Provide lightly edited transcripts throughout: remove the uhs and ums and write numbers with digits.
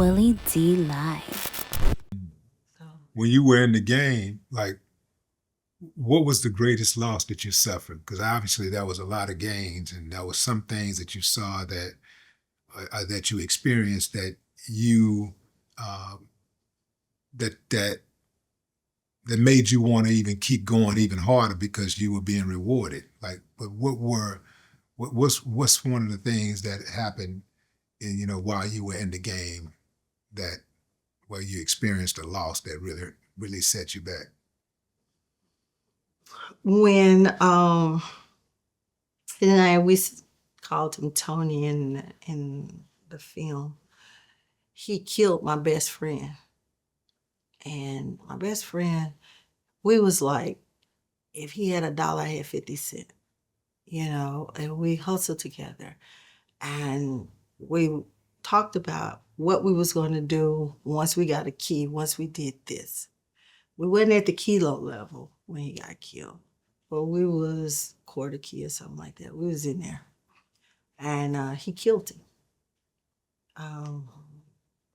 Willie D Live. When you were in the game, like, what was the greatest loss that you suffered? Because obviously there was a lot of gains, and there was some things that you saw that you experienced that you uh, that made you want to even keep going even harder because you were being rewarded. Like, but what's one of the things that happened while you were in the game that where you experienced a loss that really set you back? When we called him Tony in the film, he killed my best friend. And my best friend, we was like, if he had $1, I had 50 cents, and we hustled together. And we talked about what we was going to do once we got a key, once we did this. We wasn't at the kilo level when he got killed, but we was quarter key or something like that. We was in there. And he killed him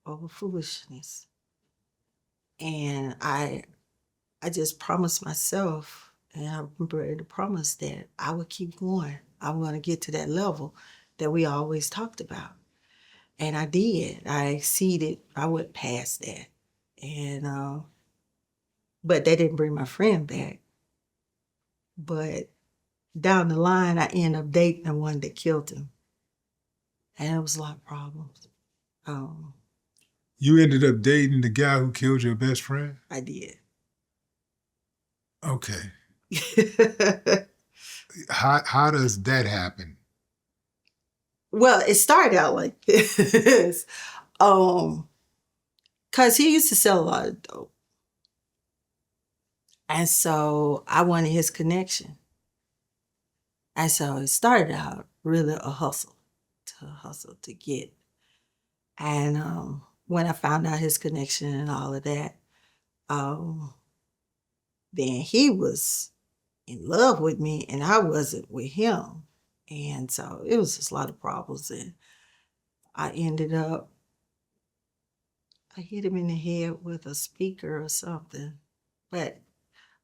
over foolishness. And I just promised myself, and I remember the promise that I would keep going. I'm going to get to that level that we always talked about. And I did. I exceeded. I went past that. And but they didn't bring my friend back. But down the line, I ended up dating the one that killed him. And it was a lot of problems. You ended up dating the guy who killed your best friend? I did. Okay. How does that happen? Well, it started out like this. Because he used to sell a lot of dope. And so I wanted his connection. And so it started out really a hustle to get. And when I found out his connection and all of that, then he was in love with me and I wasn't with him. And so it was just a lot of problems. And I ended up, I hit him in the head with a speaker or something. But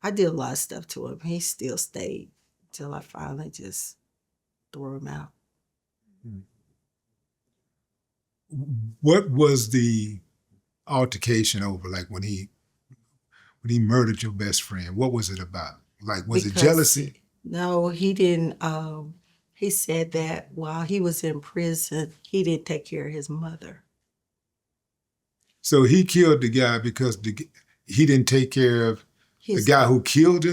I did a lot of stuff to him. He still stayed until I finally just threw him out. What was the altercation over? Like when he murdered your best friend, what was it about? Like, was it jealousy? No, he didn't. He said that while he was in prison, he didn't take care of his mother. So he killed the guy because he didn't take care of the guy who killed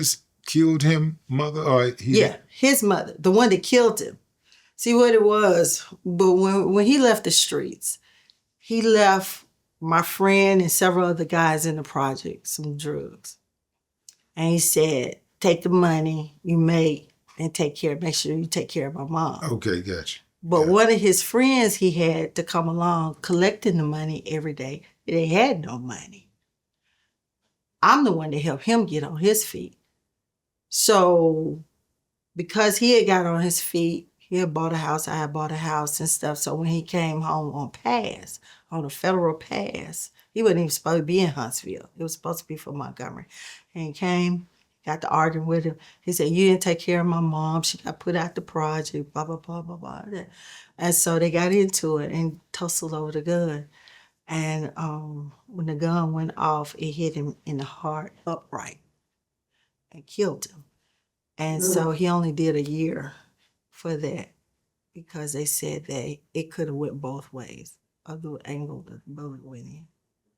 him mother, or his mother, the one that killed him. See what it was. But when he left the streets, he left my friend and several other guys in the project some drugs. And he said, take the money you make and make sure you take care of my mom. Okay, gotcha. But one of his friends he had to come along collecting the money every day. They had no money. I'm the one that helped him get on his feet. So because he had got on his feet, he had bought a house, I had bought a house and stuff. So when he came home on a federal pass, he wasn't even supposed to be in Huntsville. It was supposed to be from Montgomery. And he came, got to arguing with him. He said, you didn't take care of my mom. She got put out the project, blah, blah, blah, blah, blah. And so they got into it and tussled over the gun. And when the gun went off, it hit him in the heart upright and killed him. And so he only did a year for that because they said that it could have went both ways of the angle the bullet went in.